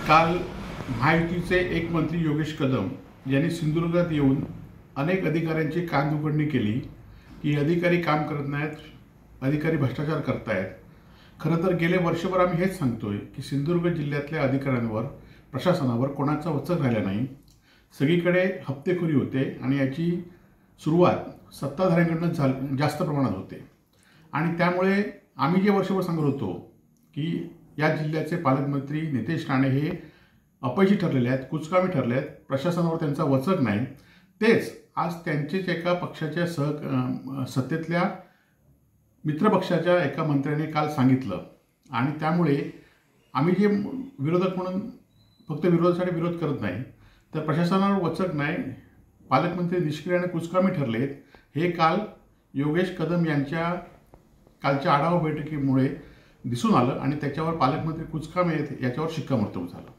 काल महायुतीचे एक मंत्री योगेश कदम यांनी सिंधुदुर्गात येऊन अनेक अधिकाऱ्यांची कानउघडणी केली की अधिकारी काम करत नाहीत, अधिकारी भ्रष्टाचार करतायत। खरं तर गेले वर्षभर आम्ही हेच सांगतोय की सिंधुदुर्ग जिल्ह्यातल्या अधिकाऱ्यांवर, प्रशासनावर कोणाचा वचक राहिला नाही। सगळीकडे हप्तेखोरी होते आणि याची सुरुवात सत्ताधाऱ्यांकडून जास्त प्रमाणात होते आणि त्यामुळे आम्ही जे वर्षभर सांगत होतो की या जिल्ह्याचे पालकमंत्री नितेश राणे हे अपयशी ठरलेले आहेत, कुचकामी ठरले आहेत, प्रशासनावर त्यांचा वचक नाही, तेच आज त्यांचेच एका पक्षाच्या सत्तेतल्या मित्रपक्षाच्या एका मंत्र्याने काल सांगितलं आणि त्यामुळे आम्ही जे विरोधक म्हणून फक्त विरोधासाठी विरोध करत नाही तर प्रशासनावर वचक नाही, पालकमंत्री निष्क्रिय आणि कुचकामी ठरलेत हे काल योगेश कदम यांच्या कालच्या आढावा बैठकीमुळे दिसून आलं आणि त्याच्यावर पालकमंत्री कुचकामी आहेत याच्यावर शिक्कामोर्तब झालं।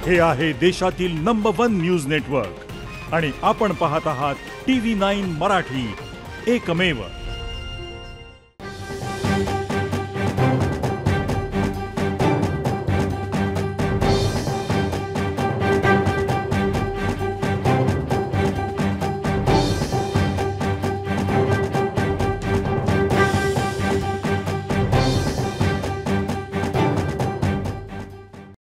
हे आहे देशातील नंबर 1 न्यूज नेटवर्क आणि आपण पाहत आहात TV9 मराठी, एकमेव।